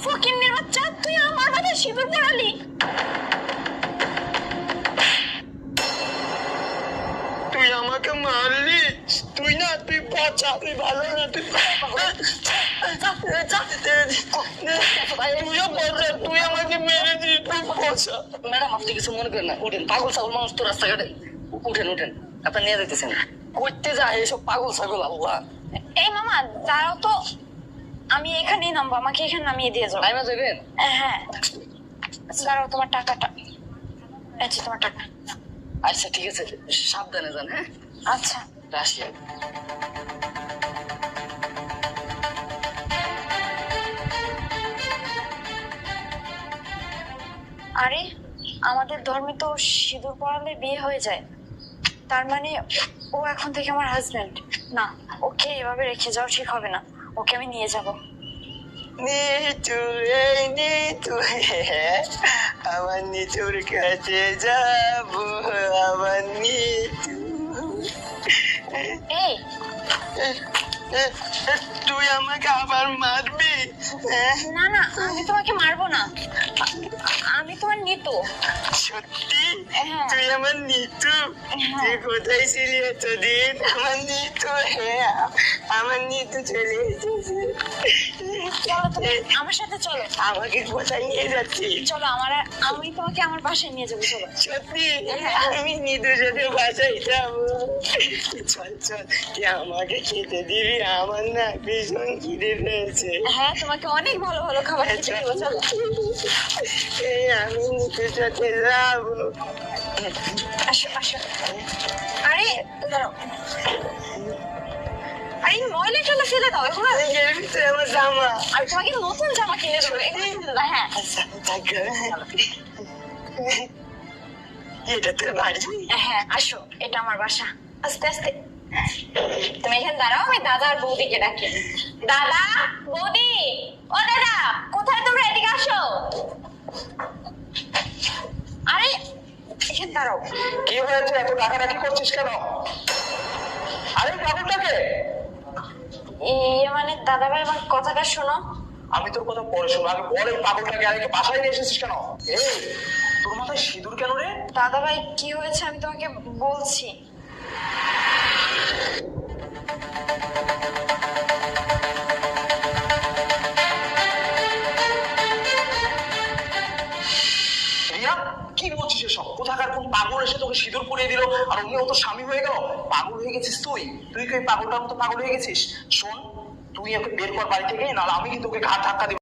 ফকিন্নির বাচ্চা, তুই আমার মাথায় সিঁদুর পড়ালি। তুই আমাকে মারলি, তুই না, তুই বাঁচা, তুই ভালো না, তুই তুই আমাকে মেরেছিস, তুই বাঁচা। ম্যাডাম আপনি কিছু মনে করেন না, উঠেন, পাগল ছাগল মানুষ তো রাস্তাঘাটে, উঠেন উঠেন, আপনার নিয়ে যেতেছেন। করতে যায় এসব পাগল ছাগল, আল্লাহ। এই মামা দাঁড়াও তো, আমি এখানেই নামবো, আমাকে এখানে নামিয়ে দিয়ে যাও। টাইমে যাবেন? হ্যাঁ দাঁড়াও, তোমার টাকাটা, আচ্ছা তোমার টাকা। আচ্ছা ঠিক আছে, সাবধানে যান। হ্যাঁ আচ্ছা আসি। আরে আমাদের ধর্মে তো সিঁদুর পরালে বিয়ে হয়ে যায়, তার মানে ও এখন থেকে আমার হাজবেন্ড না। ওকে এভাবে রেখে যাওয়া ঠিক হবে না, ওকে আমি নিয়ে যাব। নিচু এই নিচু, আমার নিচুর কাছে যাবো, আমার নিচু। এই তুই আমাকে আবার মারবি? না না, আমি তোমাকে মারবো না, আমি তোমার নিতু। সত্যি? হ্যাঁ। তুই আমার নিতু? তুই কোথায় ছিলি এতদিন? আমার নিতু, হ্যাঁ আমার নিতু চলে এসেছে। চলো তুমি আমার সাথে চলো। আমাকে কোথায় নিয়ে যাচ্ছি? চলো আমি তোমাকে আমার বাসায় নিয়ে যাবো, চলো। সত্যি? আমি নিতুর সাথে বাসায় যাবো। চল চল, তুই আমাকে খেতে দিবি, আমার না ভীষণ খিদে পেয়েছে। হ্যাঁ তোমাকে অনেক ভালো ভালো খাবার খেতে দেবো, চলো। এই আমি নিতুর সাথে যাবো। আসো আসো। আরে দাঁড়াও, আরে ময়লা টয়লা ফেলে দাও এগুলো। এর ভিতরে আমার জামা। আমি তোমাকে নতুন জামা কিনে দেবো, এগুলো ফেলে দাও। হ্যাঁ এটা তোর বাড়ি? হ্যাঁ আসো, এটা আমার বাসা। আস্তে আস্তে তুমি এখানে দাঁড়াও, আমি দাদা আর বৌদিকে ডাকি। দাদা বৌদি, ও দাদা কোথায় তোমরা, এদিকে আসো। আরে এখানে দাঁড়াও। কি হয়েছে, এত ডাকাডাকি করছিস কেন? আরে পাগলটাকে। মানে দাদা ভাই আমার কথাটা শোনো। আমি তোর কথা পরে শুনো, আগে বল এই পাগলটাকে আরেকে বাসায় নিয়ে এসেছিস কেন? এই তোর মাথায় সিঁদুর কেন রে? দাদা ভাই কি হয়েছে আমি তোমাকে বলছি। রিয়া কি বলছিস এসব? কোথাকার কোন পাগল এসে তোকে সিঁদুর পরিয়ে দিল আর উনিও তো স্বামী হয়ে গেল? পাগল হয়ে গেছিস তুই, তুই কি ওই পাগলটার মতো পাগল হয়ে গেছিস? শোন, তুই ওকে বের কর বাড়ি থেকে, নাহলে আমি কিন্তু ওকে ঘাট ধাক্কা দিব।